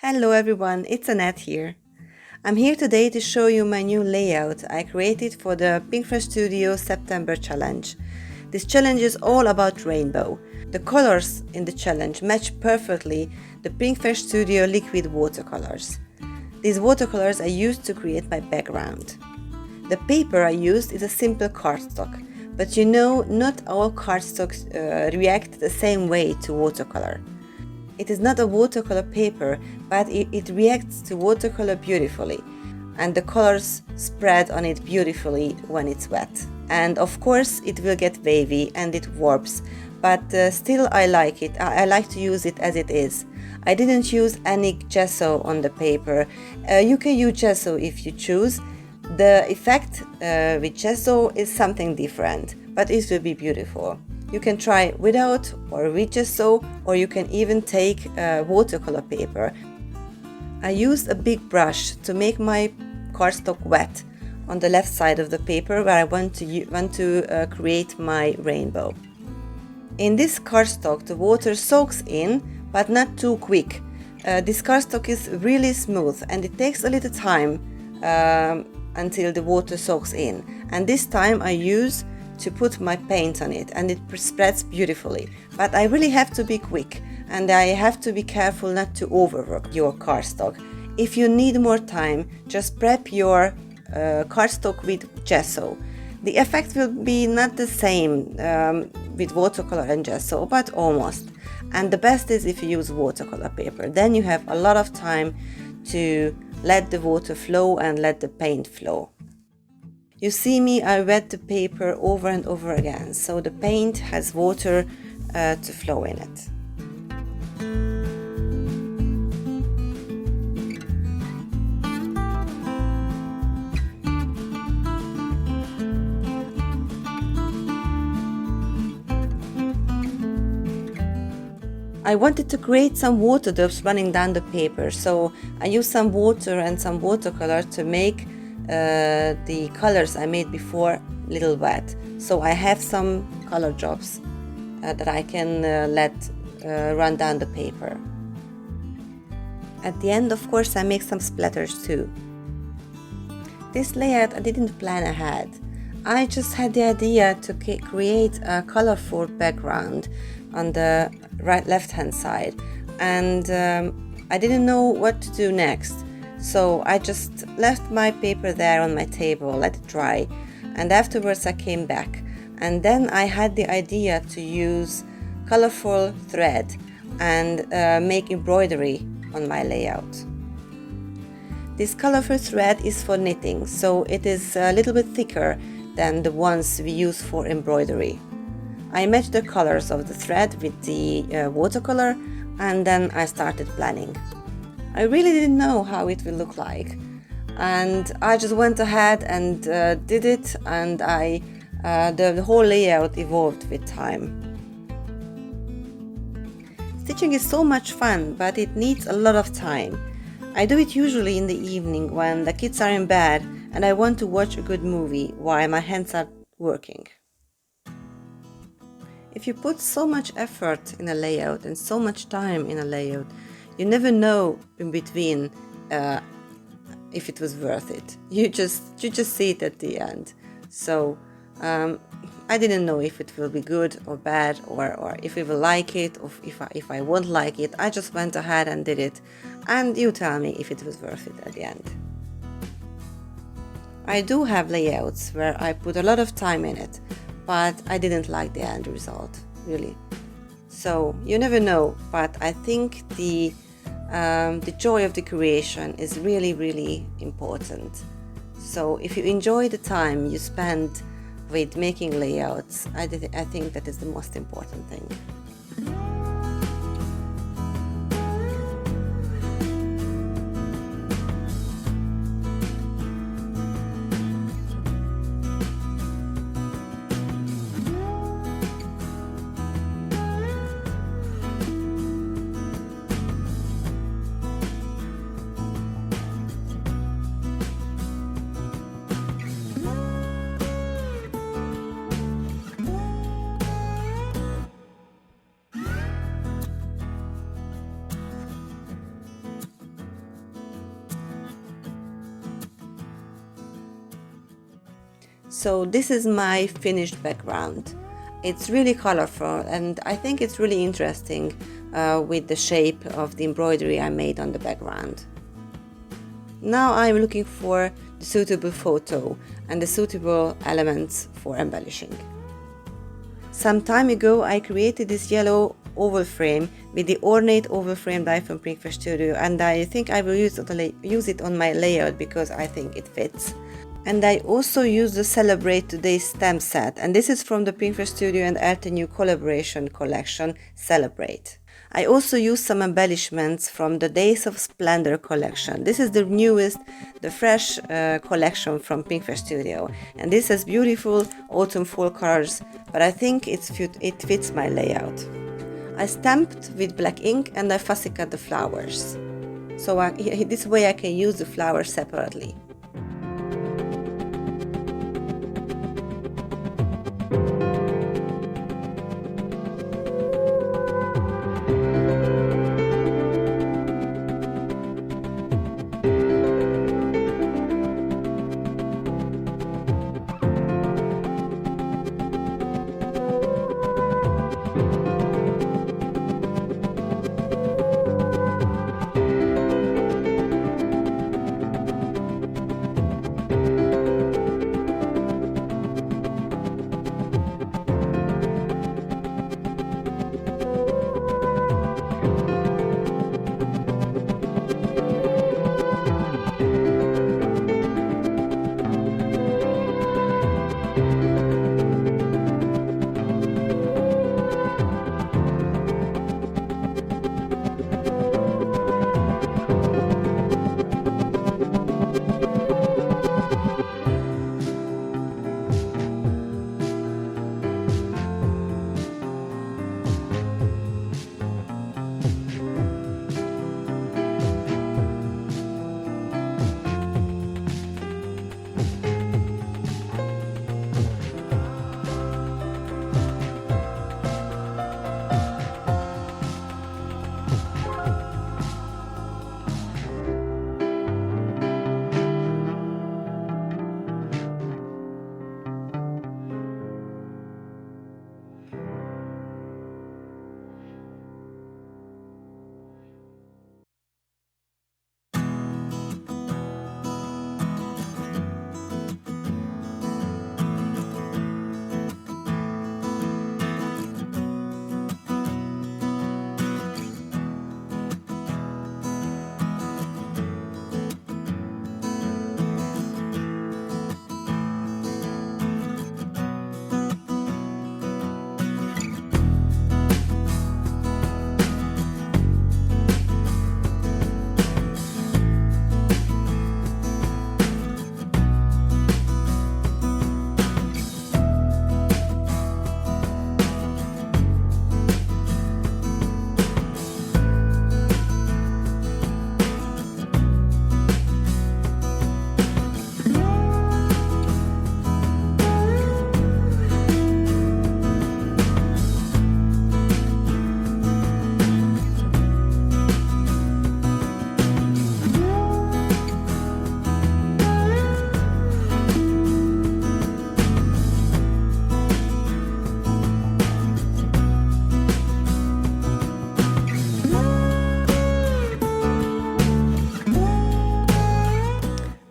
Hello everyone, it's Anett here. I'm here today to show you my new layout I created for the Pinkfresh Studio September challenge. This challenge is all about rainbow. The colors in the challenge match perfectly the Pinkfresh Studio Liquid Watercolors. These watercolors I used to create my background. The paper I used is a simple cardstock, but you know, not all cardstocks react the same way to watercolor. It is not a watercolor paper, but it reacts to watercolor beautifully, and the colors spread on it beautifully when it's wet. And of course it will get wavy and it warps, but still I like it. I like to use it as it is. I didn't use any gesso on the paper. You can use gesso if you choose. The effect with gesso is something different, but it will be beautiful. You can try without or with gesso, or you can even take watercolor paper. I used a big brush to make my cardstock wet on the left side of the paper where I want to create my rainbow. In this cardstock the water soaks in, but not too quick. This cardstock is really smooth and it takes a little time until the water soaks in. And this time I use to put my paint on it, and it spreads beautifully. But I really have to be quick, and I have to be careful not to overwork your cardstock. If you need more time, just prep your cardstock with gesso. The effect will be not the same with watercolor and gesso, but almost. And the best is if you use watercolor paper. Then you have a lot of time to let the water flow and let the paint flow. You see me, I wet the paper over and over again, so the paint has water to flow in it. I wanted to create some water drops running down the paper, so I used some water and some watercolor to make the colors I made before a little wet. So I have some color drops that I can let run down the paper. At the end, of course, I make some splatters too. This layout I didn't plan ahead. I just had the idea to create a colorful background on the left hand side, and I didn't know what to do next. So I just left my paper there on my table, let it dry, and afterwards I came back, and then I had the idea to use colorful thread and make embroidery on my layout. This colorful thread is for knitting, so it is a little bit thicker than the ones we use for embroidery. I matched the colors of the thread with the watercolor, and then I started planning. I really didn't know how it will look like, and I just went ahead and did it, and the whole layout evolved with time. Stitching is so much fun, but it needs a lot of time. I do it usually in the evening when the kids are in bed and I want to watch a good movie while my hands are working. If you put so much effort in a layout and so much time in a layout, you never know in between if it was worth it. You just see it at the end. So I didn't know if it will be good or bad, or if we will like it, or if I won't like it. I just went ahead and did it, and you tell me if it was worth it at the end. I do have layouts where I put a lot of time in it, but I didn't like the end result, really. So you never know, but I think the joy of the creation is really, really important. So if you enjoy the time you spend with making layouts, I think that is the most important thing. So this is my finished background. It's really colorful and I think it's really interesting with the shape of the embroidery I made on the background. Now I'm looking for the suitable photo and the suitable elements for embellishing. Some time ago I created this yellow oval frame with the Ornate oval frame die from Pinkfresh Studio, and I think I will use it on my layout because I think it fits. And I also used the Celebrate Today stamp set, and this is from the Pinkfresh Studio and Arte New collaboration collection Celebrate. I also used some embellishments from the Days of Splendor collection. This is the newest, the fresh collection from Pinkfresh Studio, and this has beautiful autumn fall colors, but I think it fits my layout. I stamped with black ink and I fussy cut the flowers. So this way I can use the flowers separately.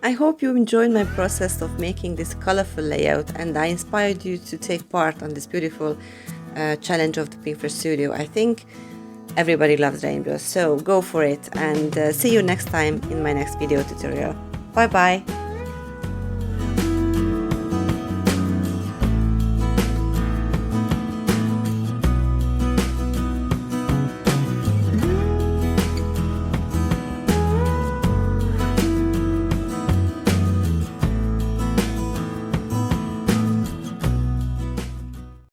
I hope you enjoyed my process of making this colorful layout and I inspired you to take part on this beautiful challenge of the Pinkfresh Studio. I think everybody loves rainbows, so go for it and see you next time in my next video tutorial. Bye bye!